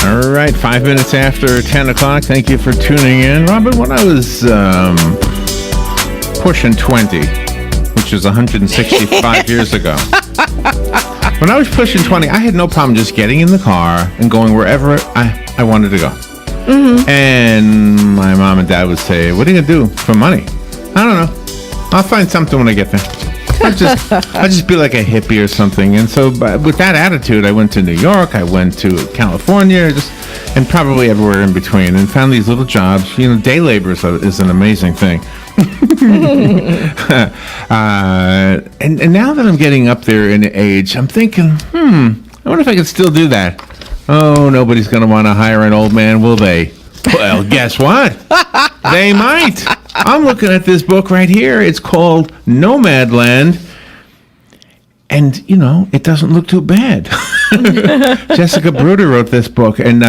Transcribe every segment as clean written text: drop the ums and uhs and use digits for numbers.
All right, 5 minutes after 10 o'clock. Thank you for tuning in. Robert, when I was pushing 20, which is 165 years ago, when I was pushing 20, I had no problem just getting in the car and going wherever I wanted to go. Mm-hmm. And my mom and dad would say, what are you going to do for money? I don't know. I'll find something when I get there. I'll just be like a hippie or something. And so with that attitude, I went to New York, I went to California, and probably everywhere in between, and found these little jobs. You know, day labor is an amazing thing. And now that I'm getting up there in age, I'm thinking, I wonder if I could still do that. Oh, nobody's going to want to hire an old man, will they? Well, guess what? They might. I'm looking at this book right here. It's called Nomadland. And, you know, it doesn't look too bad. Jessica Bruder wrote this book, and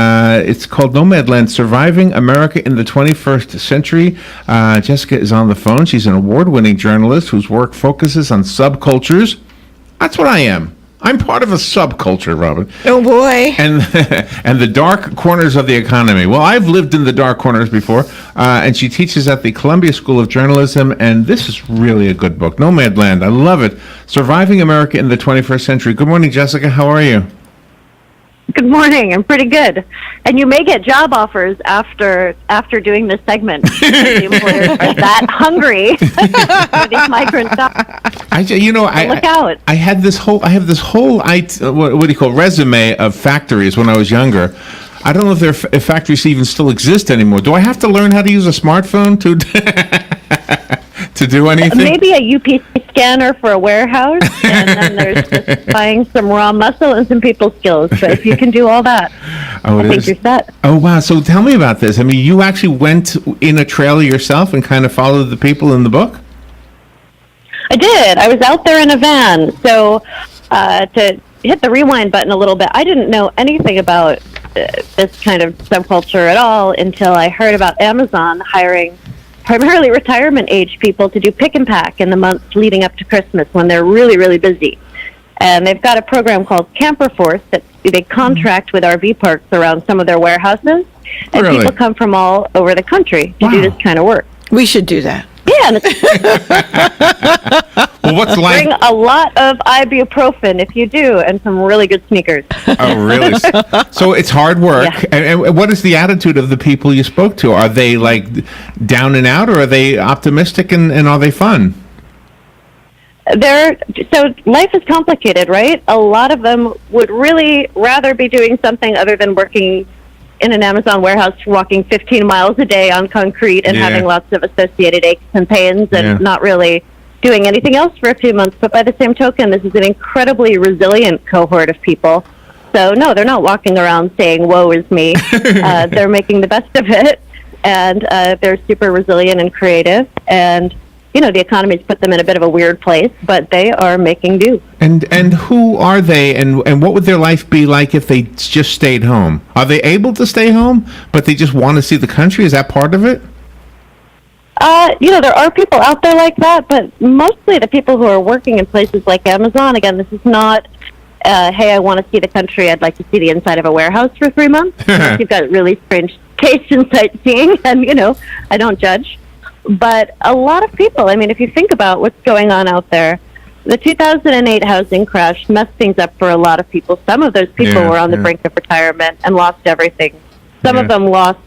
it's called Nomadland, Surviving America in the 21st Century. Jessica is on the phone. She's an award-winning journalist whose work focuses on subcultures. That's what I am. I'm part of a subculture, Robin. Oh, boy. And the dark corners of the economy. Well, I've lived in the dark corners before, and she teaches at the Columbia School of Journalism, and this is really a good book. Nomadland, I love it. Surviving America in the 21st Century. Good morning, Jessica. How are you? Good morning. I'm pretty good. And you may get job offers after doing this segment. The employers are that hungry for these migrant jobs. Look out. I have this whole what do you call resume of factories when I was younger. I don't know if factories even still exist anymore. Do I have to learn how to use a smartphone to do anything? Maybe a UPC scanner for a warehouse, and then there's just buying some raw muscle and some people skills. But if you can do all that, I think you're set. Oh, wow. So tell me about this. I mean, you actually went in a trailer yourself and kind of followed the people in the book? I did. I was out there in a van. So to hit the rewind button a little bit, I didn't know anything about this kind of subculture at all until I heard about Amazon hiring primarily retirement-age people to do pick and pack in the months leading up to Christmas when they're really, really busy. And they've got a program called Camper Force that they contract with RV parks around some of their warehouses. And really? People come from all over the country to do this kind of work. We should do that. Yeah. Well, what's life? Bring a lot of ibuprofen if you do, and some really good sneakers. Oh, really? So it's hard work. Yeah. And what is the attitude of the people you spoke to? Are they like down and out, or are they optimistic, and are they fun? So life is complicated, right? A lot of them would really rather be doing something other than working in an Amazon warehouse, walking 15 miles a day on concrete and having lots of associated aches and pains and not really doing anything else for a few months. But by the same token, this is an incredibly resilient cohort of people. So no, they're not walking around saying, woe is me. They're making the best of it, and they're super resilient and creative. And you know, the economy's put them in a bit of a weird place, but they are making do. And who are they, and what would their life be like if they just stayed home? Are they able to stay home, but they just want to see the country? Is that part of it? There are people out there like that, but mostly the people who are working in places like Amazon, again, this is not, hey, I want to see the country, I'd like to see the inside of a warehouse for 3 months. You've got really strange taste in sightseeing, and, I don't judge. But a lot of people, I mean, if you think about what's going on out there, the 2008 housing crash messed things up for a lot of people. Some of those people were on the brink of retirement and lost everything. Some of them lost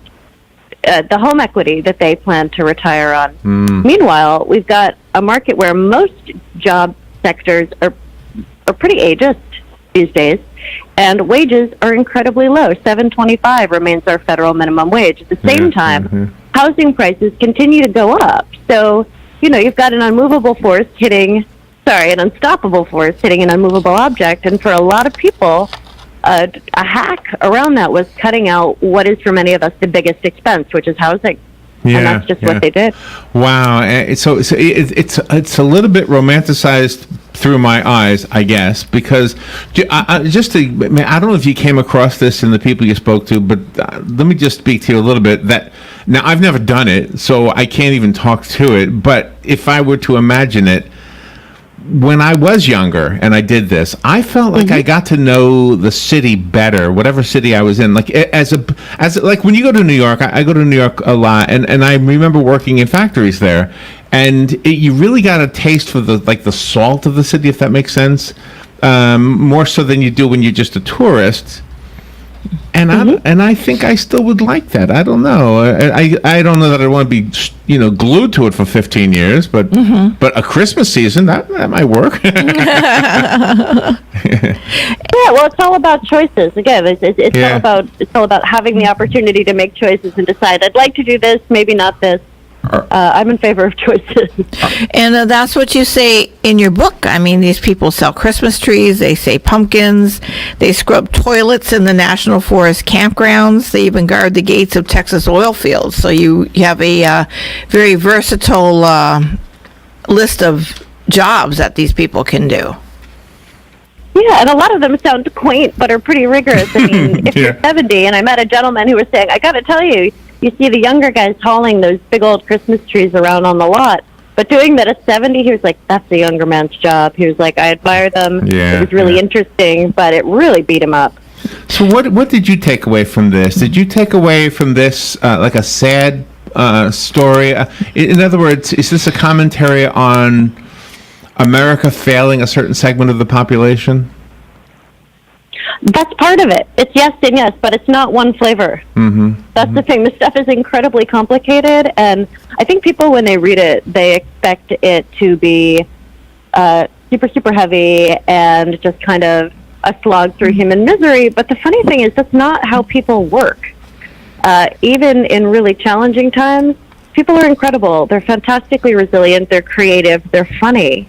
the home equity that they planned to retire on. Meanwhile, we've got a market where most job sectors are pretty ageist these days, and wages are incredibly low. $7.25 remains our federal minimum wage. At the same time, housing prices continue to go up. So, you've got an unstoppable force hitting an unmovable object. And for a lot of people, a hack around that was cutting out what is for many of us the biggest expense, which is housing. And that's just what they did. Wow. So it's a little bit romanticized through my eyes, I guess, because I don't know if you came across this in the people you spoke to, but let me just speak to you a little bit. Now, I've never done it, so I can't even talk to it, but if I were to imagine it, when I was younger and I did this, I felt like I got to know the city better, whatever city I was in. Like like when you go to New York, I go to New York a lot, and I remember working in factories there, and you really got a taste for the salt of the city, if that makes sense, more so than you do when you're just a tourist. And I think I still would like that. I don't know. I don't know that I want to be glued to it for 15 years, but a Christmas season that might work. Yeah, well, it's all about choices. Again, it's all about having the opportunity to make choices and decide. I'd like to do this, maybe not this. I'm in favor of choices. And that's what you say in your book. I mean, these people sell Christmas trees, they say pumpkins, they scrub toilets in the National Forest campgrounds, they even guard the gates of Texas oil fields. So you have a very versatile list of jobs that these people can do. Yeah, and a lot of them sound quaint, but are pretty rigorous. I mean, if you're 70, and I met a gentleman who was saying, I got to tell you, you see the younger guys hauling those big old Christmas trees around on the lot. But doing that at 70, he was like, that's a younger man's job. He was like, I admire them. Yeah, it was really interesting, but it really beat him up. So what did you take away from this? Did you take away from this like a sad story? In other words, is this a commentary on America failing a certain segment of the population? That's part of it. It's yes and yes, but it's not one flavor. That's the thing. This stuff is incredibly complicated, and I think people, when they read it, they expect it to be super, super heavy and just kind of a slog through human misery. But the funny thing is, that's not how people work. Even in really challenging times, people are incredible. They're fantastically resilient. They're creative. They're funny.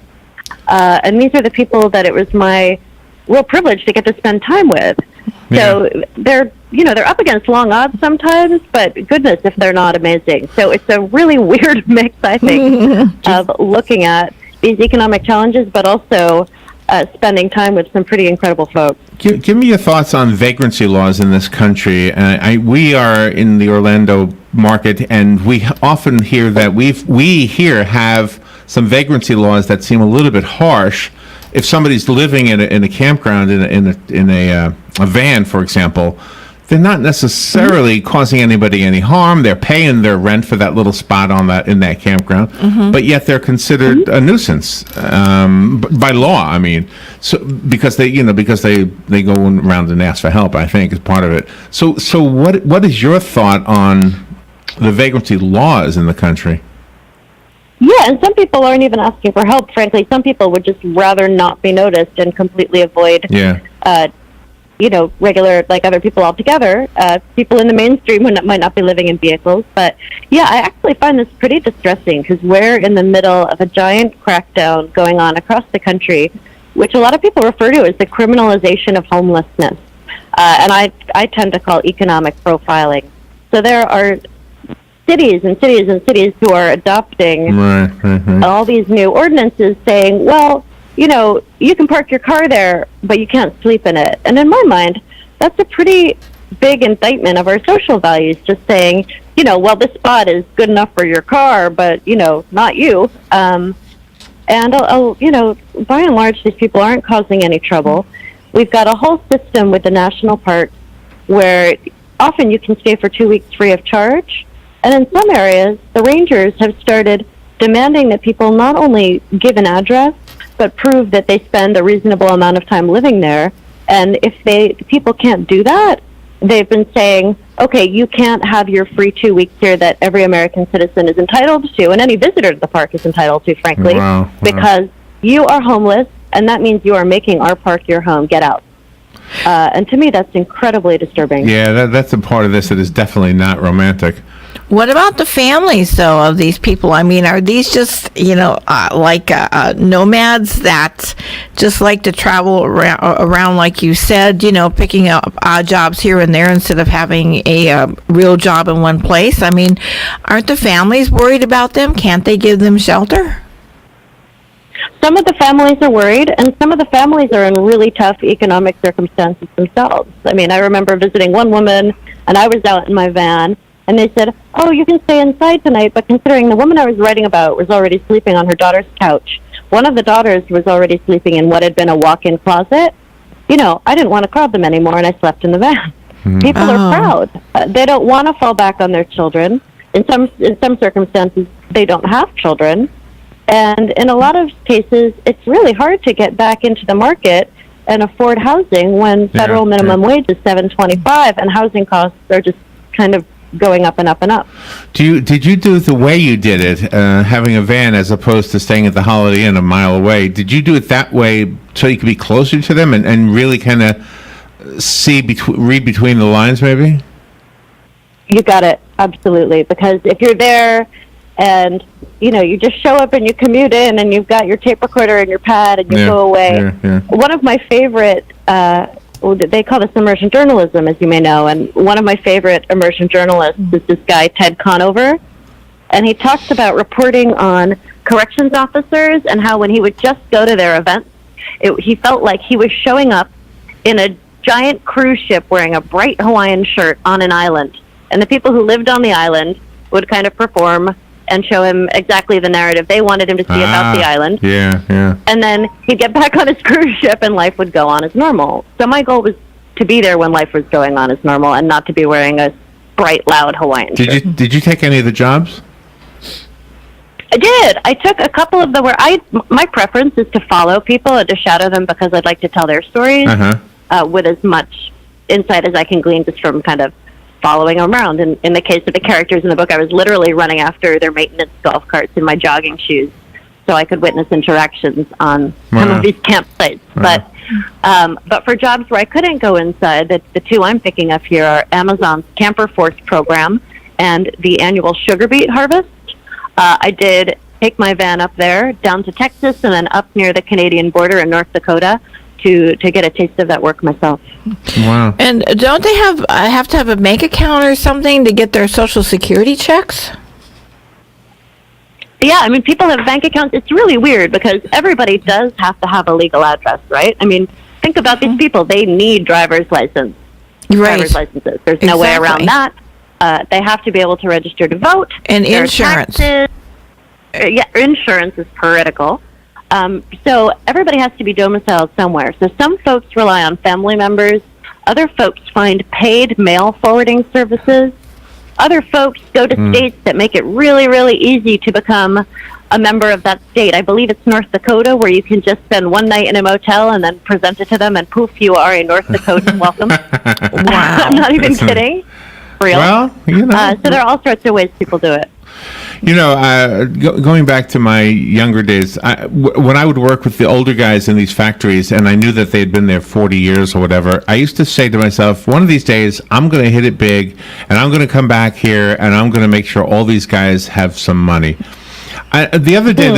And these are the people that it was my real privilege to get to spend time with. So they're up against long odds sometimes, but goodness if they're not amazing. So it's a really weird mix, I think, of looking at these economic challenges, but also spending time with some pretty incredible folks. Give me your thoughts on vagrancy laws in this country. We are in the Orlando market, and we often hear that we here have some vagrancy laws that seem a little bit harsh. If somebody's living in a campground in a van, for example, they're not necessarily causing anybody any harm. They're paying their rent for that little spot in that campground, but yet they're considered a nuisance by law. I mean, so because they go around and ask for help, I think is part of it. So what is your thought on the vagrancy laws in the country? Yeah, and some people aren't even asking for help, frankly. Some people would just rather not be noticed and completely avoid, regular, like other people altogether. People in the mainstream might not be living in vehicles. But, yeah, I actually find this pretty distressing because we're in the middle of a giant crackdown going on across the country, which a lot of people refer to as the criminalization of homelessness. And I tend to call economic profiling. So there are cities and cities and cities who are adopting all these new ordinances saying, well, you can park your car there, but you can't sleep in it. And in my mind, that's a pretty big indictment of our social values, just saying, well, this spot is good enough for your car, but, not you. And, by and large, these people aren't causing any trouble. We've got a whole system with the national parks where often you can stay for 2 weeks free of charge. And in some areas, the rangers have started demanding that people not only give an address, but prove that they spend a reasonable amount of time living there. And if people can't do that, they've been saying, okay, you can't have your free 2 weeks here that every American citizen is entitled to, and any visitor to the park is entitled to, frankly, because you are homeless, and that means you are making our park your home. Get out. And to me, that's incredibly disturbing. Yeah, that's a part of this that is definitely not romantic. What about the families, though, of these people? I mean, are these just, like nomads that just like to travel around, like you said, picking up odd jobs here and there instead of having a real job in one place? I mean, aren't the families worried about them? Can't they give them shelter? Some of the families are worried, and some of the families are in really tough economic circumstances themselves. I mean, I remember visiting one woman, and I was out in my van, and they said, oh, you can stay inside tonight, but considering the woman I was writing about was already sleeping on her daughter's couch, one of the daughters was already sleeping in what had been a walk-in closet. I didn't want to crowd them anymore, and I slept in the van. People are proud. They don't want to fall back on their children. In some circumstances, they don't have children. And in a lot of cases, it's really hard to get back into the market and afford housing when federal minimum wage is $7.25 and housing costs are just kind of going up and up and up. Did you do it the way you did it, having a van as opposed to staying at the Holiday Inn a mile away? Did you do it that way so you could be closer to them and really kind of read between the lines, maybe? You got it, absolutely. Because if you're there and you just show up and you commute in and you've got your tape recorder and your pad and you go away. One of my favorite, they call this immersion journalism, as you may know, and one of my favorite immersion journalists is this guy, Ted Conover, and he talks about reporting on corrections officers and how when he would just go to their events, he felt like he was showing up in a giant cruise ship wearing a bright Hawaiian shirt on an island, and the people who lived on the island would kind of perform and show him exactly the narrative they wanted him to see about the island. Yeah. And then he'd get back on his cruise ship and life would go on as normal. So my goal was to be there when life was going on as normal and not to be wearing a bright, loud Hawaiian shirt. Did you take any of the jobs? I did. I took a couple of them where my preference is to follow people and to shadow them because I'd like to tell their stories with as much insight as I can glean just from kind of following them around. And in the case of the characters in the book, I was literally running after their maintenance golf carts in my jogging shoes so I could witness interactions on some of these campsites. But for jobs where I couldn't go inside, the two I'm picking up here are Amazon's Camper Force program and the annual sugar beet harvest. I did take my van up there, down to Texas, and then up near the Canadian border in North Dakota to get a taste of that work myself. Wow. And don't they have to have a bank account or something to get their Social Security checks? Yeah, I mean, people have bank accounts. It's really weird because everybody does have to have a legal address, right? I mean, think about these people. They need driver's licenses. There's no way around that. They have to be able to register to vote. And insurance. Insurance is critical. So everybody has to be domiciled somewhere. So some folks rely on family members. Other folks find paid mail forwarding services. Other folks go to states that make it really, really easy to become a member of that state. I believe it's North Dakota, where you can just spend one night in a motel and then present it to them, and poof, you are a North Dakotan. Welcome. Wow. I'm not even kidding. Real. Well, so there are all sorts of ways people do it. Going back to my younger days, when I would work with the older guys in these factories, and I knew that they had been there 40 years or whatever, I used to say to myself, one of these days, I'm going to hit it big, and I'm going to come back here, and I'm going to make sure all these guys have some money. The other day,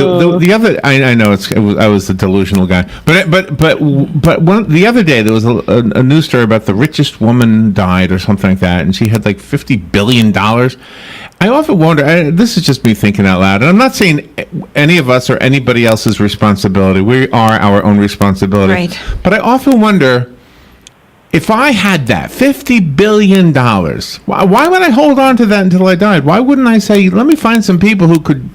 I know I was the delusional guy, but the other day there was a news story about the richest woman died or something like that, and she had like $50 billion. I often wonder, this is just me thinking out loud, and I'm not saying any of us or anybody else's responsibility. We are our own responsibility. Right. But I often wonder, if I had that $50 billion, why would I hold on to that until I died? Why wouldn't I say, let me find some people who could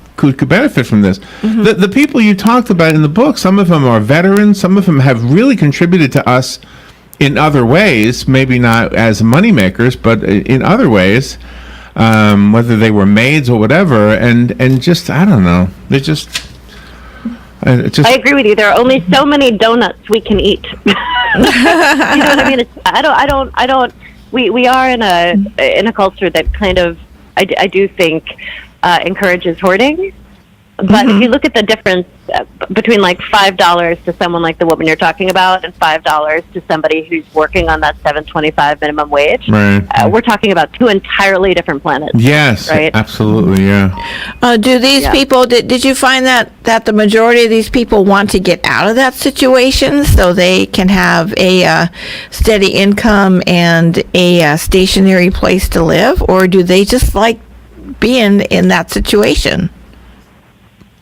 benefit from this? The people you talked about in the book, some of them are veterans, some of them have really contributed to us in other ways, maybe not as moneymakers, but in other ways, whether they were maids or whatever, and just, I don't know, I agree with you. There are only so many donuts we can eat. You know what I mean? We are in a culture that kind of, I do think, encourages hoarding. But if you look at the difference between like $5 to someone like the woman you're talking about and $5 to somebody who's working on that $7.25 minimum wage, we're talking about two entirely different planets. Yes, right? Absolutely, yeah. Do these people, did you find that the majority of these people want to get out of that situation so they can have a steady income and a stationary place to live, or do they just like being in that situation?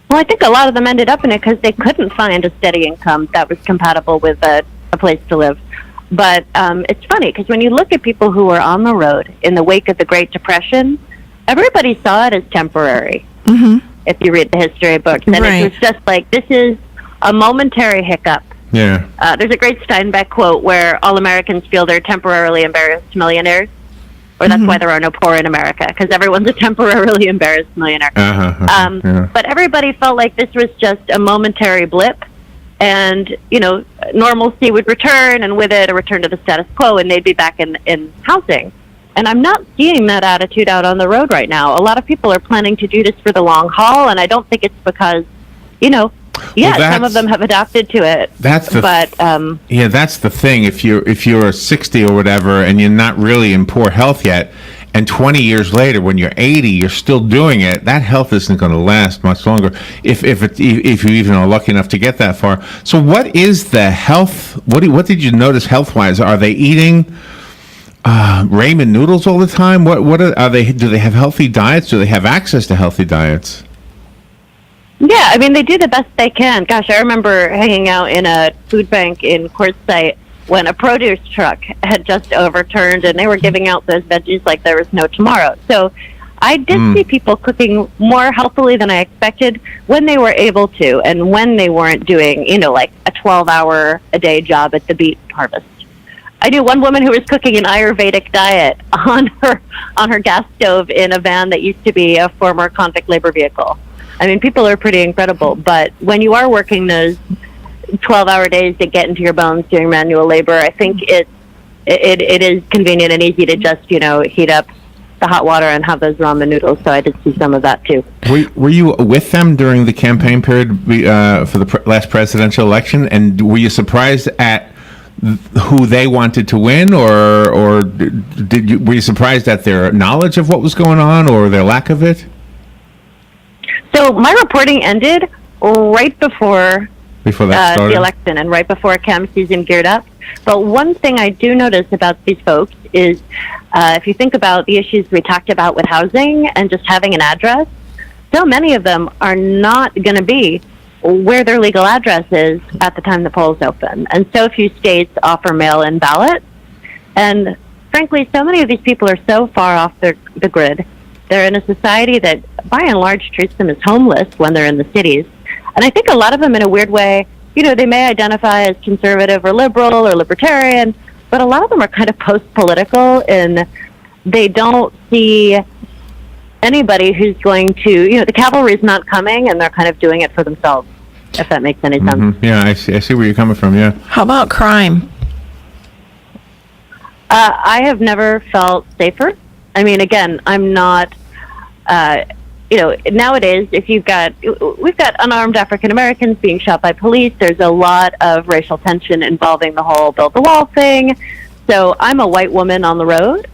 Well, I think a lot of them ended up in it because they couldn't find a steady income that was compatible with a place to live. But it's funny because when you look at people who were on the road in the wake of the Great Depression, everybody saw it as temporary. If you read the history books, and it was just like, this is a momentary hiccup. Yeah. There's a great Steinbeck quote where all Americans feel they're temporarily embarrassed millionaires, or that's why there are no poor in America, because everyone's a temporarily embarrassed millionaire. But everybody felt like this was just a momentary blip, and, you know, normalcy would return, and with it, a return to the status quo, and they'd be back in housing. And I'm not seeing that attitude out on the road right now. A lot of people are planning to do this for the long haul, and I don't think it's because, you know, some of them have adapted to it. That's the that's the thing. If you're 60 or whatever, and you're not really in poor health yet, and 20 years later, when you're 80, you're still doing it, that health isn't going to last much longer. If you even are lucky enough to get that far. So, what is the health? What did you notice health wise? Are they eating ramen noodles all the time? What are they? Do they have healthy diets? Do they have access to healthy diets? Yeah, I mean, they do the best they can. Gosh, I remember hanging out in a food bank in Quartzsite when a produce truck had just overturned, and they were giving out those veggies like there was no tomorrow. So I did see people cooking more healthily than I expected when they were able to, and when they weren't doing, you know, like a 12-hour-a-day job at the beet harvest. I knew one woman who was cooking an Ayurvedic diet on her gas stove in a van that used to be a former convict labor vehicle. I mean, people are pretty incredible, but when you are working those 12-hour days that get into your bones doing manual labor, I think it is convenient and easy to just, you know, heat up the hot water and have those ramen noodles. So I did see some of that too. Were you with them during the campaign period for the last presidential election, and were you surprised at who they wanted to win, or were you surprised at their knowledge of what was going on or their lack of it? So my reporting ended right before that started? The election, and right before cam season geared up. But one thing I do notice about these folks is if you think about the issues we talked about with housing and just having an address, so many of them are not going to be where their legal address is at the time the polls open. And so few states offer mail-in ballots. And frankly, so many of these people are so far off the grid. They're in a society that, by and large, treats them as homeless when they're in the cities. And I think a lot of them, in a weird way, you know, they may identify as conservative or liberal or libertarian, but a lot of them are kind of post-political, and they don't see anybody who's going to, you know, the cavalry's not coming, and they're kind of doing it for themselves, if that makes any sense. Mm-hmm. Yeah, I see where you're coming from, yeah. How about crime? I have never felt safer. I mean, again, I'm not, you know, nowadays, we've got unarmed African Americans being shot by police. There's a lot of racial tension involving the whole build the wall thing. So I'm a white woman on the road.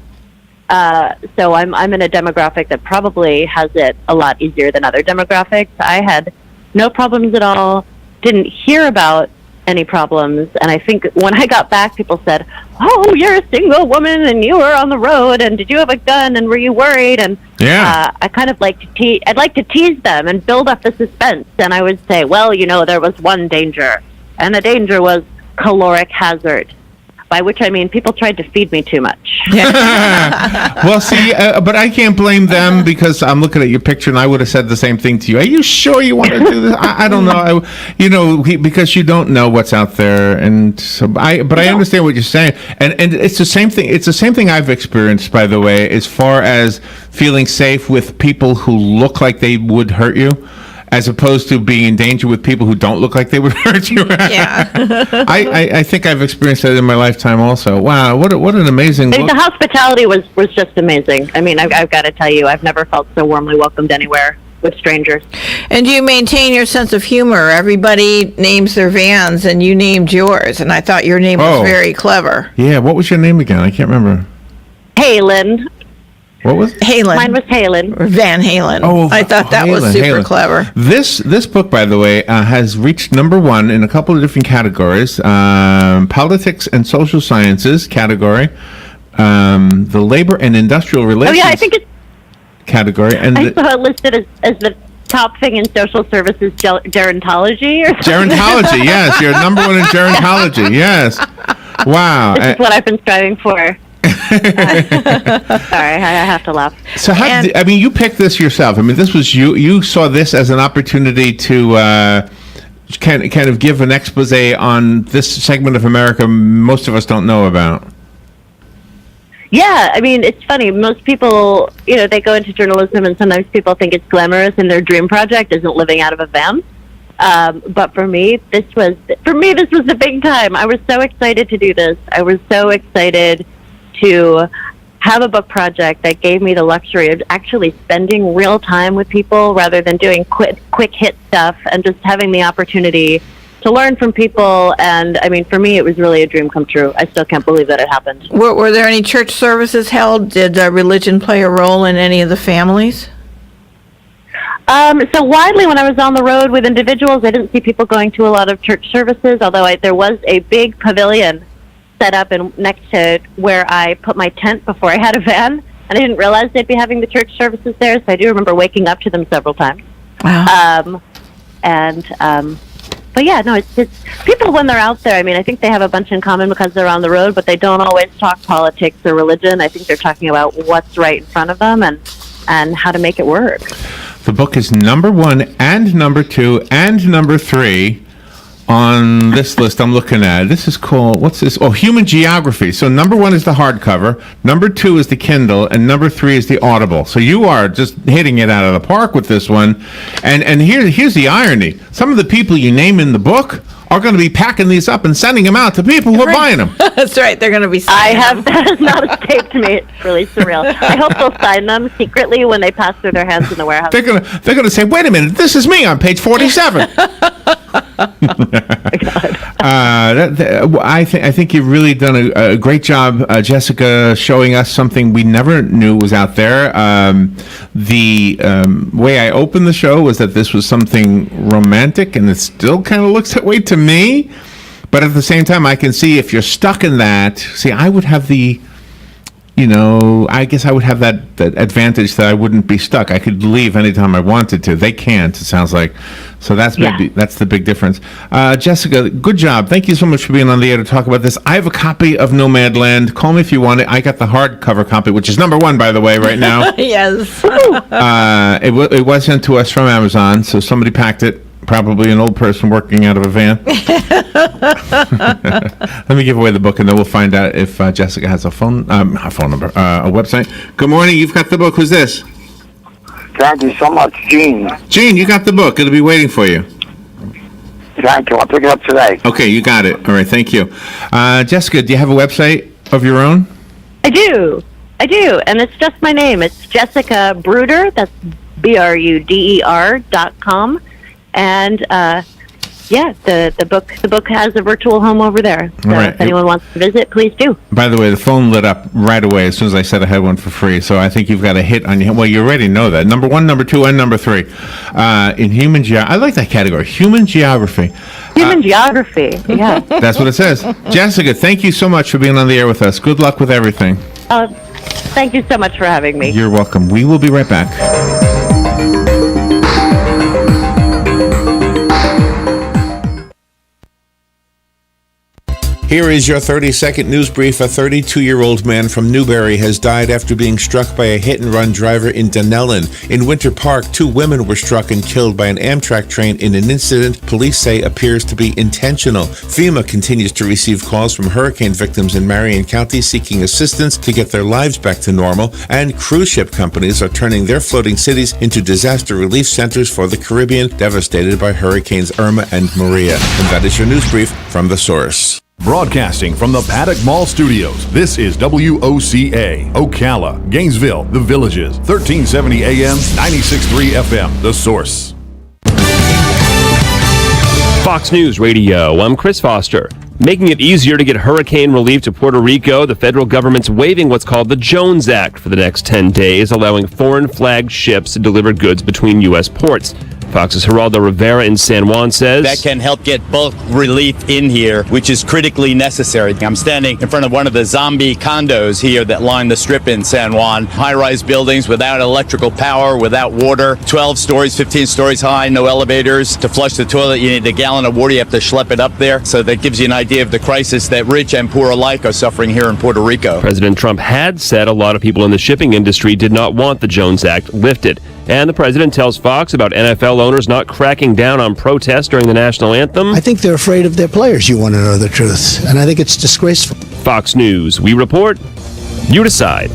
So I'm in a demographic that probably has it a lot easier than other demographics. I had no problems at all, didn't hear about any problems. And I think when I got back, people said, "Oh, you're a single woman and you were on the road, and did you have a gun, and were you worried?" And I kind of like to I'd like to tease them and build up the suspense. And I would say, well, you know, there was one danger, and the danger was caloric hazard. By which I mean people tried to feed me too much. Well, see, but I can't blame them, because I'm looking at your picture and I would have said the same thing to you. Are you sure you want to do this? I don't know. You know, because you don't know what's out there, and so I understand what you're saying, and it's the same thing. It's the same thing I've experienced, by the way, as far as feeling safe with people who look like they would hurt you, as opposed to being in danger with people who don't look like they would hurt you. Yeah. I think I've experienced that in my lifetime also. Wow, what an amazing look. The hospitality was just amazing. I mean, I've got to tell you, I've never felt so warmly welcomed anywhere with strangers. And you maintain your sense of humor. Everybody names their vans, and you named yours, and I thought your name was very clever. Yeah, what was your name again? I can't remember. Halen. What was it? Halen. Mine was Halen. Or Van Halen. Oh, I thought that was super clever. This book, by the way, has reached #1 in a couple of different categories. Politics and Social Sciences category, the Labor and Industrial Relations I think it's category. And I saw it listed as the top thing in social services, gerontology. Gerontology, yes. You're #1 in gerontology, yes. Wow. This is what I've been striving for. Sorry, I have to laugh. So you picked this yourself. I mean, this was you saw this as an opportunity to kind of give an expose on this segment of America most of us don't know about? Yeah, I mean, it's funny. Most people, they go into journalism, and sometimes people think it's glamorous, and their dream project isn't living out of a van. But for me, this was the big time. I was so excited to do this. I was so excited to have a book project that gave me the luxury of actually spending real time with people rather than doing quick hit stuff, and just having the opportunity to learn from people. And I mean, for me, it was really a dream come true. I still can't believe that it happened. Were there any church services held? Did religion play a role in any of the families? So widely, when I was on the road with individuals, I didn't see people going to a lot of church services, although there was a big pavilion set up next to where I put my tent before I had a van, and I didn't realize they'd be having the church services there, so I do remember waking up to them several times. Wow. But yeah, no, it's people when they're out there, I mean, I think they have a bunch in common because they're on the road, but they don't always talk politics or religion. I think they're talking about what's right in front of them and how to make it work. The book is number 1 and number 2 and number 3 on this list I'm looking at. This is called, what's this? Oh, Human Geography. So number 1 is the hardcover, number 2 is the Kindle, and number 3 is the Audible. So you are just hitting it out of the park with this one. And here's the irony. Some of the people you name in the book are going to be packing these up and sending them out to people who are buying them. That's right. They're going to be that has not escaped me. It's really surreal. I hope they'll sign them secretly when they pass through their hands in the warehouse. They're gonna say, wait a minute, this is me on page 47. I think you've really done a great job, Jessica, showing us something we never knew was out there. The way I opened the show was that this was something romantic, and it still kind of looks that way to me. But at the same time, I can see if you're stuck in that. See, I would have I guess I would have that advantage that I wouldn't be stuck. I could leave anytime I wanted to. They can't, it sounds like. So that's the big difference. Jessica, good job. Thank you so much for being on the air to talk about this. I have a copy of Nomadland. Call me if you want it. I got the hardcover copy, which is number 1, by the way, right now. Yes. It was sent to us from Amazon, so somebody packed it. Probably an old person working out of a van. Let me give away the book, and then we'll find out if Jessica has a phone number, a website. Good morning. You've got the book. Who's this? Thank you so much, Gene. Gene, you got the book. It'll be waiting for you. Thank you. I'll pick it up today. Okay, you got it. All right, thank you. Jessica, do you have a website of your own? I do, and it's just my name. It's Jessica Bruder. That's BRUDER.com. And the book has a virtual home over there. So if anyone wants to visit, please do. By the way, the phone lit up right away as soon as I said I had one for free. So I think you've got a hit on your. Well, you already know that. Number 1, number 2, and number 3 in human geography. I like that category. Human geography. Human geography. Yeah. That's what it says. Jessica, thank you so much for being on the air with us. Good luck with everything. Thank you so much for having me. You're welcome. We will be right back. Here is your 30-second news brief. A 32-year-old man from Newbury has died after being struck by a hit-and-run driver in Dunellen. In Winter Park, 2 women were struck and killed by an Amtrak train in an incident police say appears to be intentional. FEMA continues to receive calls from hurricane victims in Marion County seeking assistance to get their lives back to normal, and cruise ship companies are turning their floating cities into disaster relief centers for the Caribbean devastated by Hurricanes Irma and Maria. And that is your news brief from The Source. Broadcasting from the Paddock Mall Studios, this is WOCA, Ocala, Gainesville, The Villages, 1370 AM, 96.3 FM, The Source. Fox News Radio, I'm Chris Foster. Making it easier to get hurricane relief to Puerto Rico, the federal government's waiving what's called the Jones Act for the next 10 days, allowing foreign-flagged ships to deliver goods between U.S. ports. Fox's Geraldo Rivera in San Juan says that can help get bulk relief in here, which is critically necessary. I'm standing in front of one of the zombie condos here that line the strip in San Juan. High-rise buildings without electrical power, without water, 12 stories, 15 stories high, no elevators. To flush the toilet, you need a gallon of water. You have to schlep it up there. So that gives you an idea of the crisis that rich and poor alike are suffering here in Puerto Rico. President Trump had said a lot of people in the shipping industry did not want the Jones Act lifted. And the president tells Fox about NFL owners not cracking down on protests during the national anthem? I think they're afraid of their players, you want to know the truth. And I think it's disgraceful. Fox News, we report, you decide.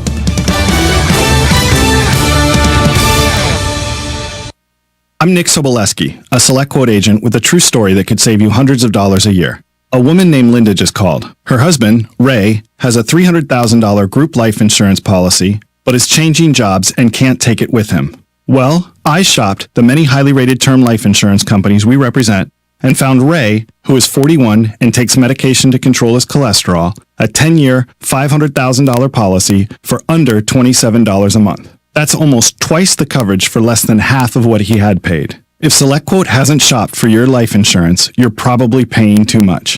I'm Nick Soboleski, a Select Quote agent with a true story that could save you hundreds of dollars a year. A woman named Linda just called. Her husband, Ray, has a $300,000 group life insurance policy, but is changing jobs and can't take it with him. Well, I shopped the many highly rated term life insurance companies we represent and found Ray, who is 41 and takes medication to control his cholesterol, a 10-year, $500,000 policy for under $27 a month. That's almost twice the coverage for less than half of what he had paid. If SelectQuote hasn't shopped for your life insurance, you're probably paying too much.